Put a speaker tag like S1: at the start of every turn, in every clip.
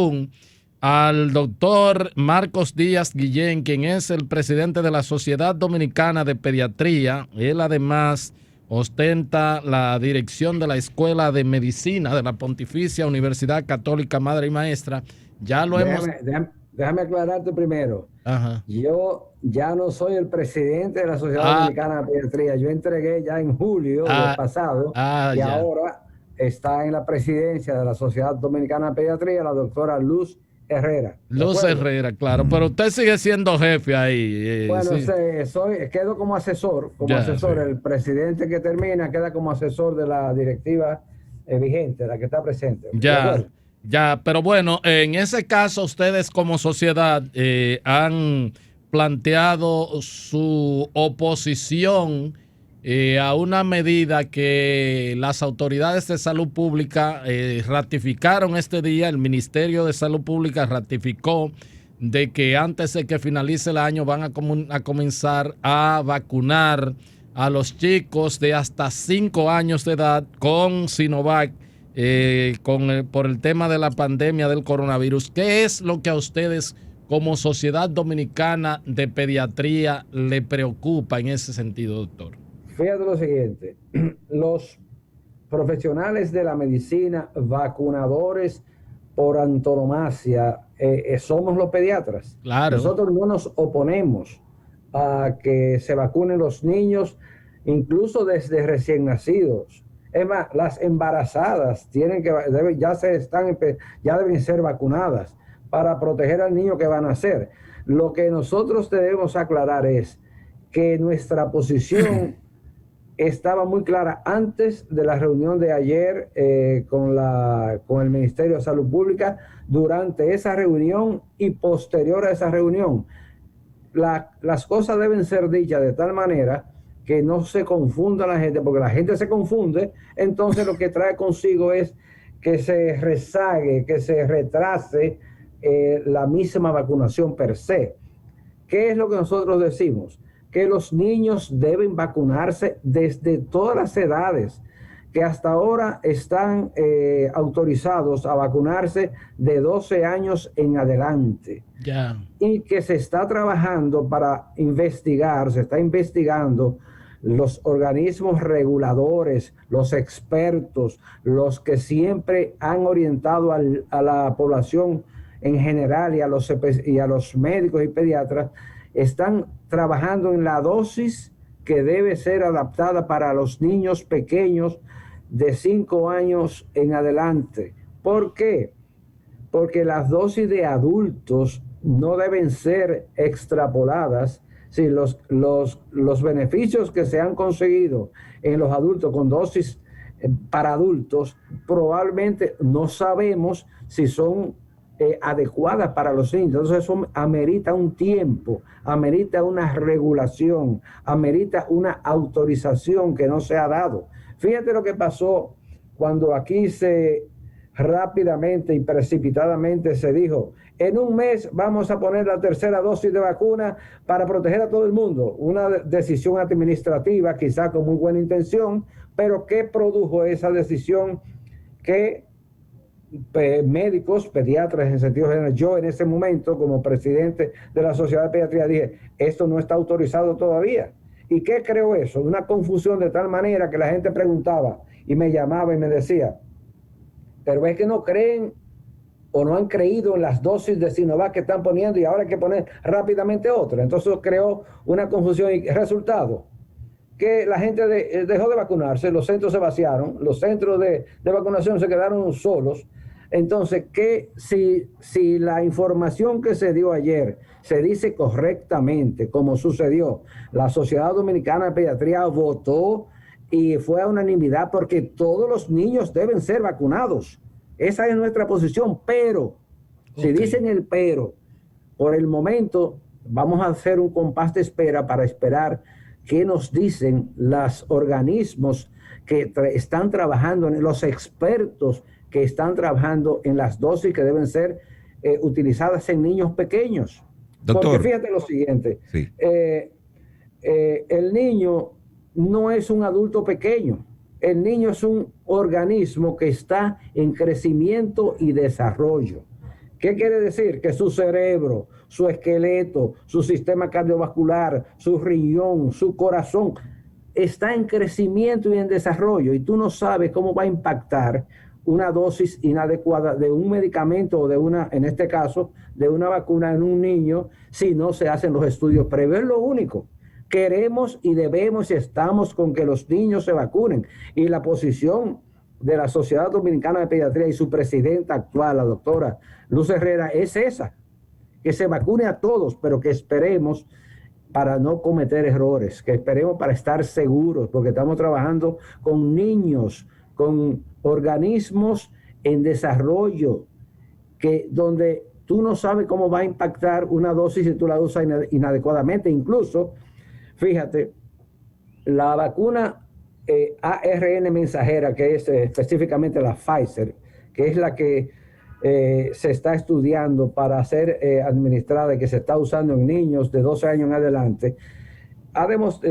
S1: Zoom al doctor Marcos Díaz Guillén, quien es el presidente de la Sociedad Dominicana de Pediatría. Él además ostenta la dirección de la Escuela de Medicina de la Pontificia Universidad Católica Madre y Maestra. Ya lo hemos...
S2: Déjame aclararte primero.
S1: Ajá.
S2: Yo ya no soy el presidente de la Sociedad Dominicana de Pediatría. Yo entregué ya en julio del pasado y
S1: ya.
S2: ahora está en la presidencia de la Sociedad Dominicana de Pediatría la doctora Luz Herrera.
S1: Luz Herrera, claro, pero usted sigue siendo jefe ahí.
S2: Bueno,
S1: sí.
S2: quedo como asesor,
S1: Sí.
S2: El presidente que termina queda como asesor de la directiva vigente, la que está presente.
S1: Ya, pero bueno, en ese caso ustedes como sociedad han planteado su oposición a una medida que las autoridades de salud pública ratificaron este día. El Ministerio de Salud Pública ratificó de que antes de que finalice el año van a comenzar a vacunar a los chicos de hasta 5 años de edad con Sinovac por el tema de la pandemia del coronavirus. ¿Qué es lo que a ustedes como Sociedad Dominicana de Pediatría le preocupa en ese sentido, doctor?
S2: Fíjate lo siguiente, los profesionales de la medicina, vacunadores por antonomasia, somos los pediatras.
S1: Claro.
S2: Nosotros no nos oponemos a que se vacunen los niños, incluso desde recién nacidos. Es más, las embarazadas ya deben ser vacunadas para proteger al niño que va a nacer. Lo que nosotros debemos aclarar es que nuestra posición estaba muy clara antes de la reunión de ayer con el Ministerio de Salud Pública, durante esa reunión y posterior a esa reunión. Las cosas deben ser dichas de tal manera que no se confunda la gente, porque la gente se confunde, entonces lo que trae consigo es que se rezague, que se retrase la misma vacunación per se. ¿Qué es lo que nosotros decimos? Que los niños deben vacunarse desde todas las edades, que hasta ahora están autorizados a vacunarse de 12 años en adelante. Y que se está trabajando para investigar, se está investigando los organismos reguladores, los expertos, los que siempre han orientado a la población en general y a los médicos y pediatras, están trabajando en la dosis que debe ser adaptada para los niños pequeños de 5 años en adelante. ¿Por qué? Porque las dosis de adultos no deben ser extrapoladas. Sí, los beneficios que se han conseguido en los adultos con dosis para adultos, probablemente no sabemos si son adecuadas para los niños. Entonces eso amerita un tiempo, amerita una regulación, amerita una autorización que no se ha dado. Fíjate lo que pasó cuando aquí rápidamente y precipitadamente se dijo: en un mes vamos a poner la tercera dosis de vacuna para proteger a todo el mundo. Una decisión administrativa, quizá con muy buena intención, pero ¿qué produjo esa decisión? Que médicos, pediatras en sentido general, yo en ese momento como presidente de la Sociedad de Pediatría dije: esto no está autorizado todavía. ¿Y qué creó eso? Una confusión de tal manera que la gente preguntaba y me llamaba y me decía: pero es que no creen o no han creído en las dosis de Sinovac que están poniendo y ahora hay que poner rápidamente otra. Entonces creó una confusión y resultado que la gente dejó de vacunarse, los centros se vaciaron, los centros de vacunación se quedaron solos. Entonces, si la información que se dio ayer se dice correctamente, como sucedió, la Sociedad Dominicana de Pediatría votó y fue a unanimidad porque todos los niños deben ser vacunados. Esa es nuestra posición, pero, si dicen el pero, por el momento vamos a hacer un compás de espera para esperar qué nos dicen los organismos que están trabajando, los expertos que están trabajando en las dosis que deben ser utilizadas en niños pequeños.
S3: Doctor.
S2: Porque fíjate lo siguiente,
S3: sí.
S2: El niño no es un adulto pequeño, el niño es un organismo que está en crecimiento y desarrollo, ¿Qué quiere decir? Que su cerebro, su esqueleto, su sistema cardiovascular, su riñón, su corazón, está en crecimiento y en desarrollo, y tú no sabes cómo va a impactar una dosis inadecuada de un medicamento o de una, en este caso, de una vacuna en un niño si no se hacen los estudios previos. Es lo único. Queremos y debemos y estamos con que los niños se vacunen. Y la posición de la Sociedad Dominicana de Pediatría y su presidenta actual, la doctora Luz Herrera, es esa, que se vacune a todos, pero que esperemos para no cometer errores, que esperemos para estar seguros, porque estamos trabajando con niños, con organismos en desarrollo, que donde tú no sabes cómo va a impactar una dosis si tú la usas inadecuadamente. Incluso, fíjate, la vacuna ARN mensajera, que es específicamente la Pfizer, que es la que se está estudiando para ser administrada y que se está usando en niños de 12 años en adelante,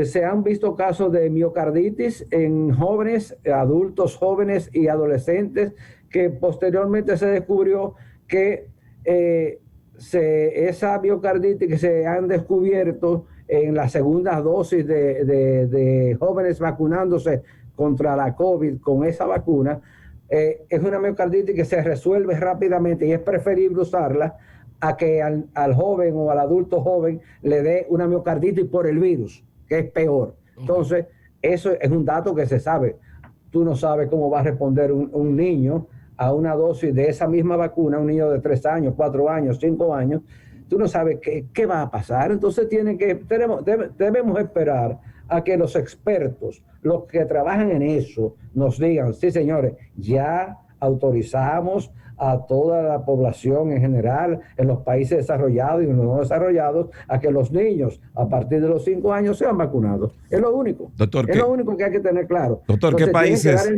S2: se han visto casos de miocarditis en jóvenes, adultos jóvenes y adolescentes, que posteriormente se descubrió que esa miocarditis que se han descubierto en las segundas dosis de jóvenes vacunándose contra la COVID con esa vacuna, es una miocarditis que se resuelve rápidamente y es preferible usarla a que al joven o al adulto joven le dé una miocarditis por el virus, que es peor. Entonces, eso es un dato que se sabe. Tú no sabes cómo va a responder un niño a una dosis de esa misma vacuna, un niño de 3 años, 4 años, 5 años. Tú no sabes qué va a pasar. Entonces, debemos esperar a que los expertos, los que trabajan en eso, nos digan, sí, señores, ya autorizamos a toda la población en general, en los países desarrollados y en los no desarrollados, a que los niños a partir de los 5 años sean vacunados. Es lo único.
S3: Doctor,
S2: es lo único que hay que tener claro.
S3: Doctor, ¿qué países?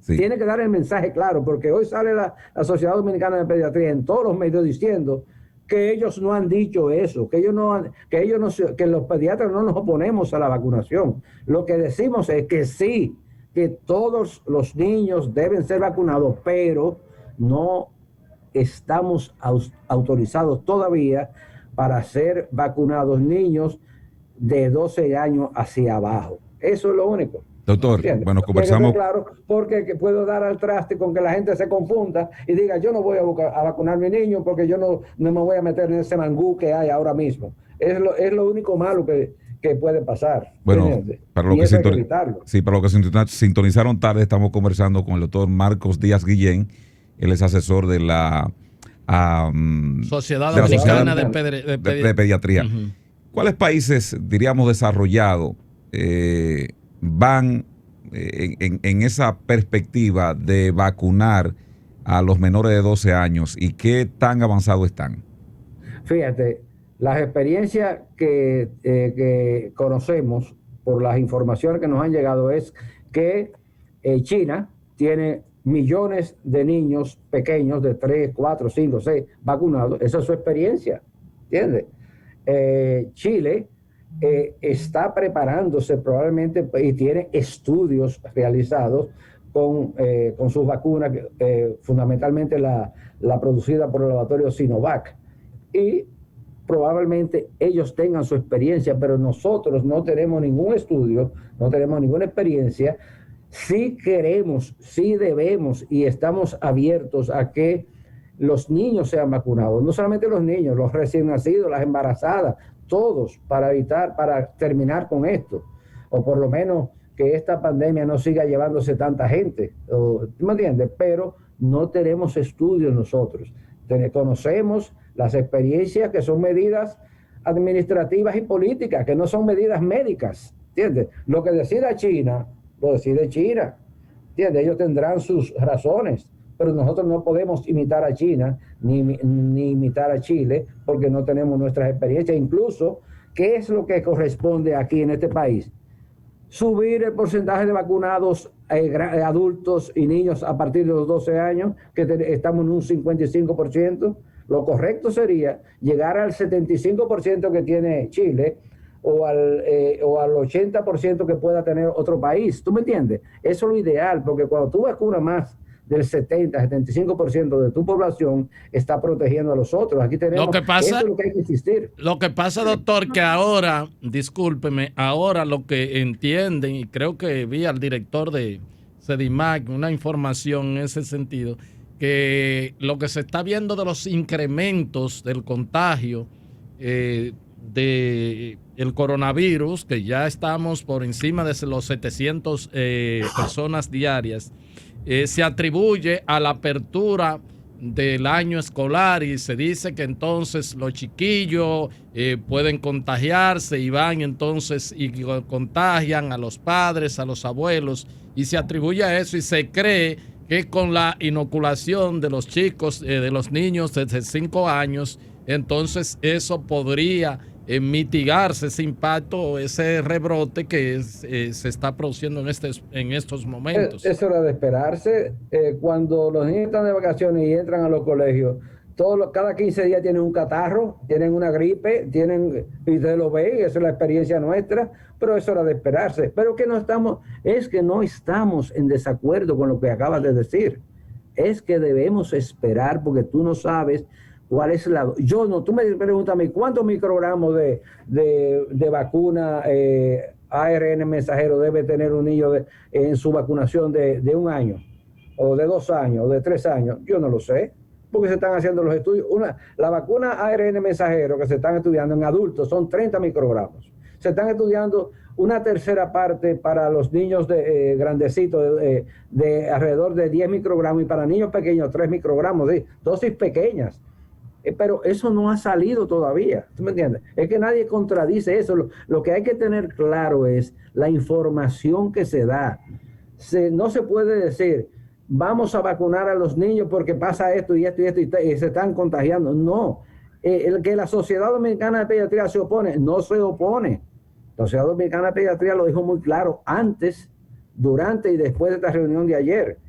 S2: Tiene que dar el mensaje claro, porque hoy sale la Sociedad Dominicana de Pediatría en todos los medios diciendo que ellos no han dicho eso, que los pediatras no nos oponemos a la vacunación. Lo que decimos es que sí, que todos los niños deben ser vacunados, pero no estamos autorizados todavía para ser vacunados niños de 12 años hacia abajo. Eso es lo único.
S3: Doctor,
S2: ¿entiendes?
S3: bueno, conversamos.
S2: Claro, porque puedo dar al traste con que la gente se confunda y diga, yo no voy a vacunar a mi niño porque yo no me voy a meter en ese mangú que hay ahora mismo. Es lo único malo que puede pasar.
S3: Bueno, para lo que sintonizaron tarde, estamos conversando con el doctor Marcos Díaz Guillén. Él es asesor de la
S1: Sociedad Dominicana de
S3: Pediatría. ¿Cuáles países, diríamos, desarrollados van en esa perspectiva de vacunar a los menores de 12 años y qué tan avanzados están?
S2: Fíjate, las experiencias que conocemos por las informaciones que nos han llegado es que China tiene millones de niños pequeños de 3, 4, 5, 6 vacunados. Esa es su experiencia, ¿entiendes? Chile está preparándose probablemente y tiene estudios realizados con sus vacunas, fundamentalmente la producida por el laboratorio Sinovac. Y probablemente ellos tengan su experiencia, pero nosotros no tenemos ningún estudio, no tenemos ninguna experiencia. Sí queremos, sí debemos y estamos abiertos a que los niños sean vacunados. No solamente los niños, los recién nacidos, las embarazadas, todos, para terminar con esto. O por lo menos que esta pandemia no siga llevándose tanta gente. ¿Tú me entiendes? Pero no tenemos estudios nosotros. Conocemos las experiencias que son medidas administrativas y políticas, que no son medidas médicas. ¿Entiendes? Lo que decida China, lo decide China. ¿Entiendes? Ellos tendrán sus razones, pero nosotros no podemos imitar a China ni imitar a Chile porque no tenemos nuestras experiencias. Incluso, ¿qué es lo que corresponde aquí en este país? Subir el porcentaje de vacunados adultos y niños a partir de los 12 años, que estamos en un 55%. Lo correcto sería llegar al 75% que tiene Chile o al 80% que pueda tener otro país. ¿Tú me entiendes? Eso es lo ideal, porque cuando tú vacunas más del 70-75% de tu población está protegiendo a los otros. Aquí tenemos,
S1: lo que pasa,
S2: eso es lo que hay que insistir.
S1: Lo que pasa, doctor, que ahora, discúlpeme, ahora lo que entienden, y creo que vi al director de Sedimac una información en ese sentido, que lo que se está viendo de los incrementos del contagio de el coronavirus, que ya estamos por encima de los 700 personas diarias, se atribuye a la apertura del año escolar, y se dice que entonces los chiquillos pueden contagiarse y van entonces y contagian a los padres, a los abuelos, y se atribuye a eso, y se cree que con la inoculación de los chicos, de los niños desde 5 años, entonces eso podría mitigarse, ese impacto, ese rebrote que se está produciendo en estos momentos.
S2: Es hora de esperarse. Cuando los niños están de vacaciones y entran a los colegios, cada 15 días tienen un catarro, tienen una gripe, y ustedes lo ven, esa es la experiencia nuestra, pero es hora de esperarse. Pero que no estamos en desacuerdo con lo que acabas de decir. Es que debemos esperar, porque tú no sabes cuál es tú me preguntas a mí, ¿cuántos microgramos de vacuna ARN mensajero debe tener un niño en su vacunación de 1 año, o de 2 años, o de 3 años? Yo no lo sé, porque se están haciendo los estudios. La vacuna ARN mensajero que se están estudiando en adultos son 30 microgramos. Se están estudiando una tercera parte para los niños grandecitos de alrededor de 10 microgramos, y para niños pequeños 3 microgramos, dosis pequeñas. Pero eso no ha salido todavía, ¿tú me entiendes? Es que nadie contradice eso. Lo que hay que tener claro es la información que se da. No se puede decir, vamos a vacunar a los niños porque pasa esto y esto y esto, y se están contagiando. No, el que la Sociedad Dominicana de Pediatría se opone, no se opone. La Sociedad Dominicana de Pediatría lo dijo muy claro antes, durante y después de esta reunión de ayer.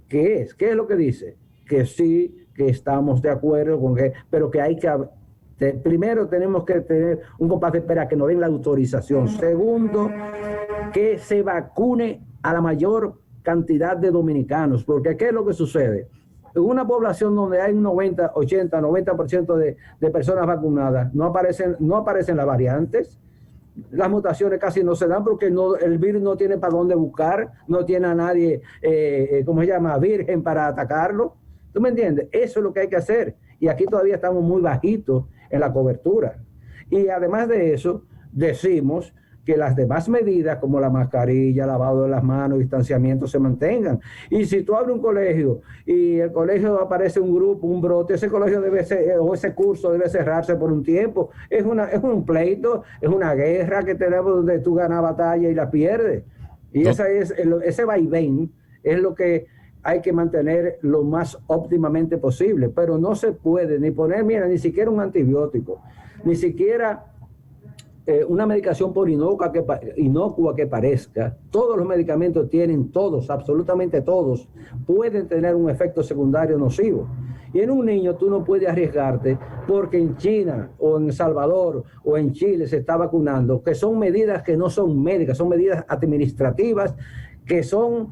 S2: ¿Qué es? ¿Qué es lo que dice? Que sí, que estamos de acuerdo con pero que hay que primero tenemos que tener un compás de espera, que nos den la autorización. Segundo, que se vacune a la mayor cantidad de dominicanos, porque ¿qué es lo que sucede? En una población donde hay un 90, 80, 90% de personas vacunadas, no aparecen las variantes, las mutaciones casi no se dan, porque el virus no tiene para dónde buscar, no tiene a nadie, ¿cómo se llama?, virgen para atacarlo. ¿Tú me entiendes? Eso es lo que hay que hacer. Y aquí todavía estamos muy bajitos en la cobertura. Y además de eso, decimos que las demás medidas, como la mascarilla, lavado de las manos, distanciamiento, se mantengan. Y si tú abres un colegio y el colegio aparece un grupo, un brote, ese colegio debe ser, o ese curso debe cerrarse por un tiempo. Es un pleito, es una guerra que tenemos donde tú ganas batalla y la pierdes. Y ese vaivén es lo que hay que mantener lo más óptimamente posible, pero no se puede ni poner, ni siquiera un antibiótico, ni siquiera una medicación por inocua que parezca. Todos los medicamentos absolutamente todos, pueden tener un efecto secundario nocivo. Y en un niño tú no puedes arriesgarte porque en China o en El Salvador o en Chile se está vacunando, que son medidas que no son médicas, son medidas administrativas, que son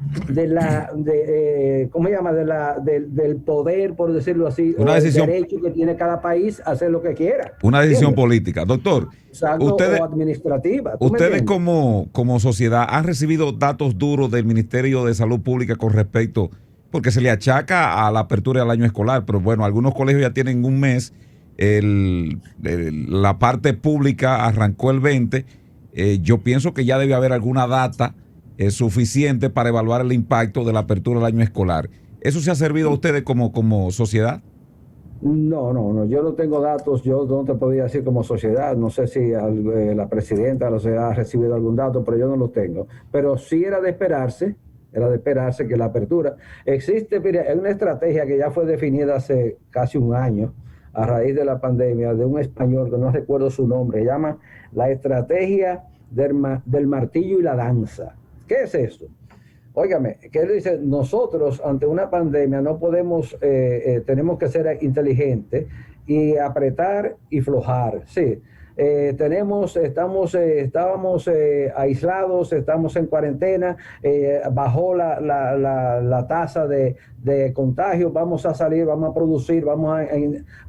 S2: ¿cómo se llama? Del poder, por decirlo así,
S3: una decisión,
S2: derecho que tiene cada país a hacer lo que quiera.
S3: Una decisión política. Doctor,
S2: exacto, o administrativa.
S3: Ustedes como sociedad han recibido datos duros del Ministerio de Salud Pública con respecto, porque se le achaca a la apertura del año escolar, pero bueno, algunos colegios ya tienen un mes, la parte pública arrancó el 20, yo pienso que ya debe haber alguna data es suficiente para evaluar el impacto de la apertura del año escolar. ¿Eso se ha servido a ustedes como sociedad?
S2: No, yo no tengo datos, yo no te podría decir como sociedad, no sé si la presidenta de la sociedad ha recibido algún dato, pero yo no lo tengo. Pero sí era de esperarse que la apertura. Existe, mira, una estrategia que ya fue definida hace casi un año, a raíz de la pandemia, de un español que no recuerdo su nombre, se llama la estrategia del martillo y la danza. ¿Qué es esto? Óigame, que él dice, nosotros ante una pandemia no podemos, tenemos que ser inteligentes y apretar y flojar. Sí, Estábamos aislados, estamos en cuarentena, bajó la tasa de contagio, vamos a salir, vamos a producir, vamos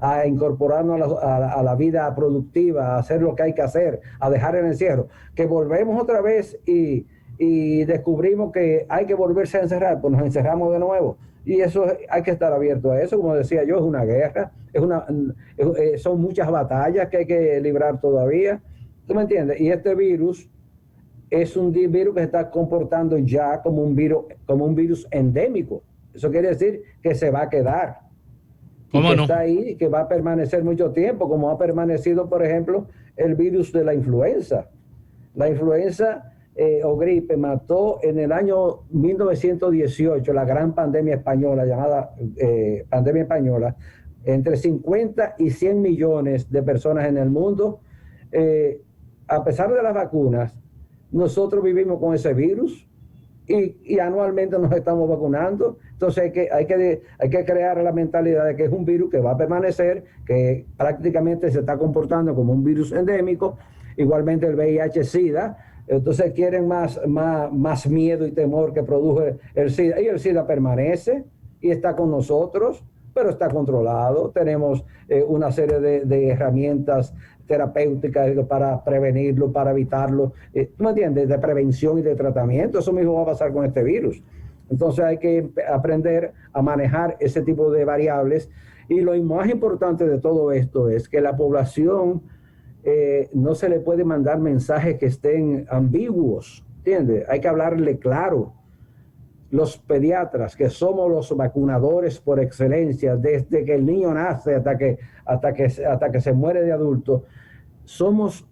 S2: a incorporarnos a la vida productiva, a hacer lo que hay que hacer, a dejar el encierro. Que volvemos otra vez y descubrimos que hay que volverse a encerrar, pues nos encerramos de nuevo. Y eso hay que estar abierto a eso, como decía yo, es una guerra, son muchas batallas que hay que librar todavía. ¿Tú me entiendes? Y este virus es un virus que se está comportando ya como un virus endémico. Eso quiere decir que se va a quedar.
S1: ¿Cómo
S2: que
S1: no?
S2: está ahí, que va a permanecer mucho tiempo, como ha permanecido, por ejemplo, el virus de la influenza. La influenza o gripe mató en el año 1918, la gran pandemia española, llamada pandemia española, entre 50 y 100 millones de personas en el mundo. A pesar de las vacunas, nosotros vivimos con ese virus y anualmente nos estamos vacunando. Entonces hay que crear la mentalidad de que es un virus que va a permanecer, que prácticamente se está comportando como un virus endémico. Igualmente el VIH-Sida. Entonces quieren más miedo y temor que produjo el SIDA. Y el SIDA permanece y está con nosotros, pero está controlado. Tenemos una serie de herramientas terapéuticas para prevenirlo, para evitarlo. ¿Tú me entiendes? De prevención y de tratamiento. Eso mismo va a pasar con este virus. Entonces hay que aprender a manejar ese tipo de variables. Y lo más importante de todo esto es que la población no se le puede mandar mensajes que estén ambiguos, ¿entiendes? Hay que hablarle claro. Los pediatras, que somos los vacunadores por excelencia, desde que el niño nace hasta que se muere de adulto, somos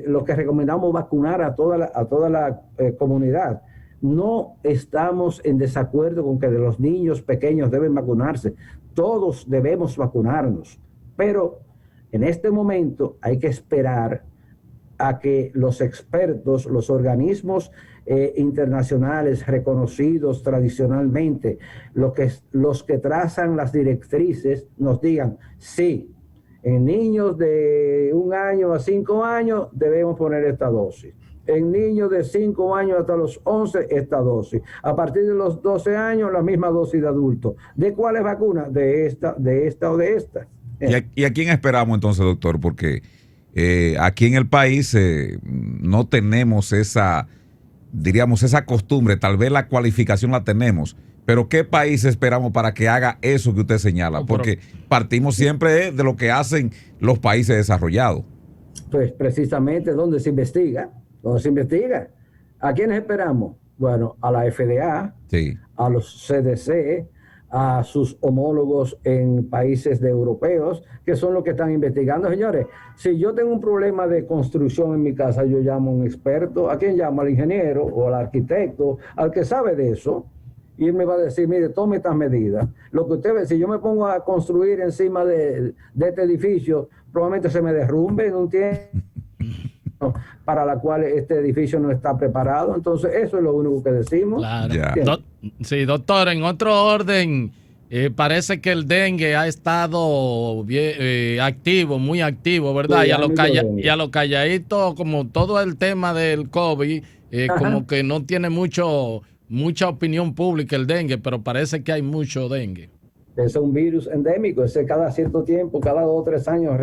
S2: los que recomendamos vacunar a toda la comunidad. No estamos en desacuerdo con que los niños pequeños deben vacunarse. Todos debemos vacunarnos, pero en este momento hay que esperar a que los expertos, los organismos internacionales reconocidos tradicionalmente, los que trazan las directrices, nos digan, sí, en niños de 1 año a 5 años debemos poner esta dosis. En niños de 5 años hasta los 11, esta dosis. A partir de los 12 años, la misma dosis de adultos. ¿De cuáles vacunas? De esta o de esta.
S3: ¿Y a quién esperamos entonces, doctor? Porque aquí en el país no tenemos esa costumbre. Tal vez la cualificación la tenemos, pero ¿qué país esperamos para que haga eso que usted señala? Porque partimos siempre de lo que hacen los países desarrollados.
S2: Pues precisamente donde se investiga. ¿A quiénes esperamos? Bueno, a la FDA,
S3: sí,
S2: a los CDC, a sus homólogos en países europeos, que son los que están investigando. Señores, si yo tengo un problema de construcción en mi casa, yo llamo a un experto. ¿A quién llamo? Al ingeniero o al arquitecto, al que sabe de eso, y él me va a decir, mire, tome estas medidas. Lo que usted ve, si yo me pongo a construir encima de este edificio, probablemente se me derrumbe en un tiempo para la cual este edificio no está preparado. Entonces eso es lo único que decimos.
S1: Claro. Sí, doctor, en otro orden, parece que el dengue ha estado bien, activo, muy activo, ¿verdad? Sí, y a lo calladito, como todo el tema del COVID, como que no tiene mucha opinión pública el dengue, pero parece que hay mucho dengue.
S2: Es un virus endémico, cada cierto tiempo, cada 2 o 3 años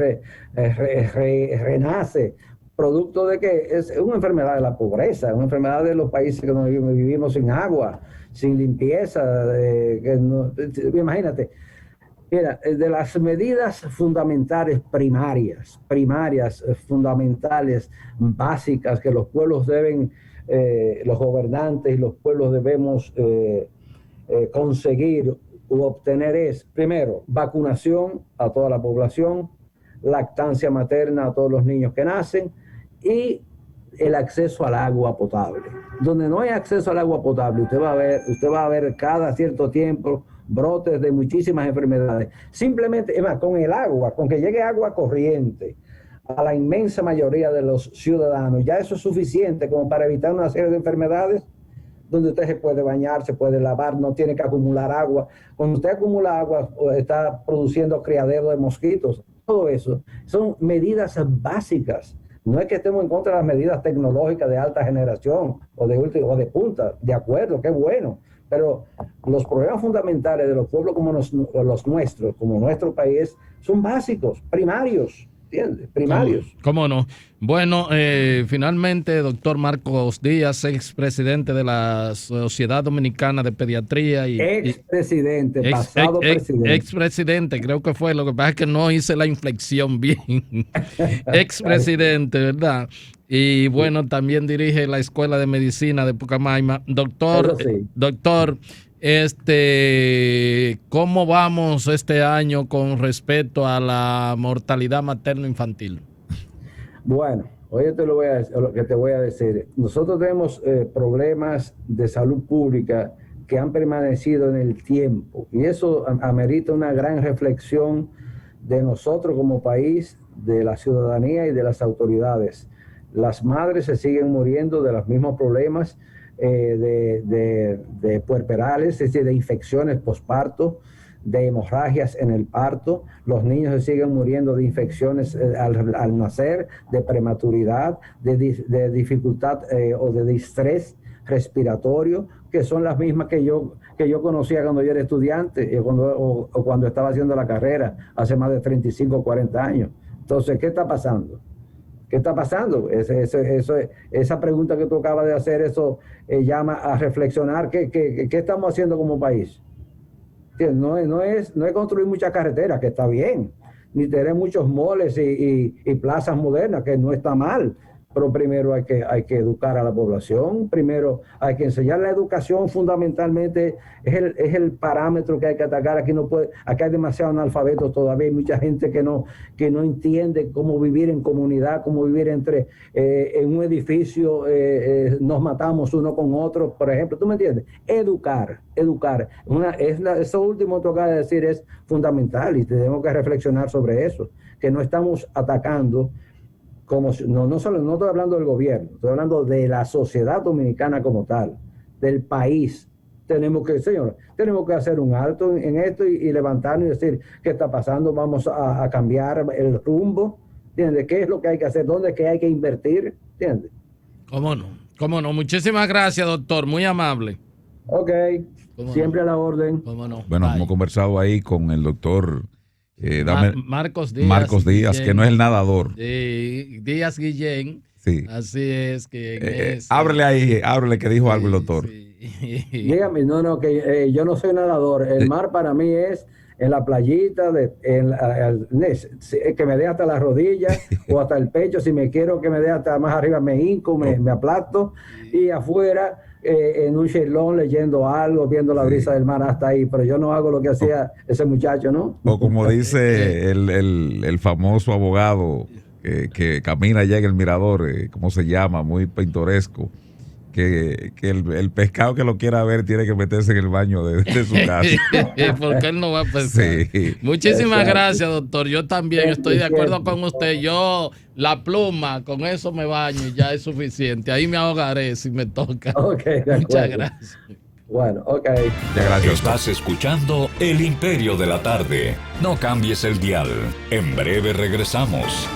S2: renace. Producto de que es una enfermedad de la pobreza, una enfermedad de los países donde vivimos sin agua, sin limpieza. Imagínate, mira, de las medidas fundamentales primarias, fundamentales, básicas que los pueblos deben, los gobernantes y los pueblos debemos conseguir u obtener es, primero, vacunación a toda la población, lactancia materna a todos los niños que nacen y el acceso al agua potable. Donde no hay acceso al agua potable, usted va a ver cada cierto tiempo brotes de muchísimas enfermedades. Simplemente, es más, con el agua, con que llegue agua corriente a la inmensa mayoría de los ciudadanos, ya eso es suficiente como para evitar una serie de enfermedades donde usted se puede bañar, se puede lavar, no tiene que acumular agua. Cuando usted acumula agua, está produciendo criadero de mosquitos. Todo eso son medidas básicas. No es que estemos en contra de las medidas tecnológicas de alta generación o de punta, de acuerdo, qué bueno. Pero los problemas fundamentales de los pueblos como los nuestros, como nuestro país, son básicos, primarios. ¿Entiendes? Primarios.
S1: ¿Cómo no? Bueno, finalmente, doctor Marcos Díaz, expresidente de la Sociedad Dominicana de Pediatría.
S2: Expresidente, pasado presidente.
S1: Expresidente, creo que fue. Lo que pasa es que no hice la inflexión bien. Expresidente, ¿verdad? Y bueno, también dirige la Escuela de Medicina de Pucamaima. Doctor,
S2: sí.
S1: Doctor, ¿cómo vamos este año con respecto a la mortalidad materno-infantil?
S2: Bueno, oye, lo que te voy a decir. Nosotros tenemos problemas de salud pública que han permanecido en el tiempo y eso amerita una gran reflexión de nosotros como país, de la ciudadanía y de las autoridades. Las madres se siguen muriendo de los mismos problemas de puerperales, es decir, de infecciones posparto, de hemorragias en el parto. Los niños se siguen muriendo de infecciones al nacer, de prematuridad, de dificultad o de distrés respiratorio, que son las mismas que yo conocía cuando yo era estudiante o cuando estaba haciendo la carrera hace más de 35 o 40 años. Entonces, ¿qué está pasando? ¿Qué está pasando? Esa pregunta que tú acabas de hacer, eso llama a reflexionar qué estamos haciendo como país. No es construir muchas carreteras, que está bien, ni tener muchos moles y plazas modernas, que no está mal. Pero primero hay que educar a la población, primero hay que enseñar. La educación fundamentalmente es el parámetro que hay que atacar. Acá hay demasiado analfabetos todavía, hay mucha gente que no entiende cómo vivir en comunidad, cómo vivir en un edificio, nos matamos uno con otro, por ejemplo, ¿tú me entiendes? Educar. Eso último que acabas de decir es fundamental y tenemos que reflexionar sobre eso, que no estamos atacando. No estoy hablando del gobierno, estoy hablando de la sociedad dominicana como tal, del país. Tenemos que hacer un alto en esto y levantarnos y decir qué está pasando, vamos a cambiar el rumbo, ¿entiendes? ¿Qué es lo que hay que hacer? ¿Dónde es que hay que invertir? ¿Entiendes?
S1: ¿Cómo no? Muchísimas gracias, doctor, muy amable.
S2: Ok, siempre a la orden.
S1: ¿Cómo no?
S3: Bueno, hemos conversado ahí con el doctor
S1: Marcos Díaz.
S3: Marcos Díaz,
S1: Guillén,
S3: que no es el nadador.
S1: Díaz Guillén.
S3: Sí.
S1: Así es que...
S3: ábrele ahí, que dijo algo el doctor.
S2: Sí. Dígame, que yo no soy nadador. El mar para mí es en la playita, que me dé hasta las rodillas o hasta el pecho. Si me quiero que me dé hasta más arriba, me hinco, me aplasto. Y afuera, en un chelón leyendo algo, viendo la brisa del mar hasta ahí. Pero yo no hago lo que hacía ese muchacho, ¿no?
S3: O como dice el famoso abogado que camina allá en el mirador, ¿cómo se llama? Muy pintoresco. Que el pescado que lo quiera ver tiene que meterse en el baño de su casa.
S1: Porque él no va a pescar. Sí. Muchísimas gracias, doctor. Yo también estoy de acuerdo con usted. Yo, la pluma, con eso me baño y ya es suficiente. Ahí me ahogaré si me toca. Muchas gracias.
S2: Bueno,
S3: Muchas gracias.
S4: Estás escuchando El Imperio de la Tarde. No cambies el dial. En breve regresamos.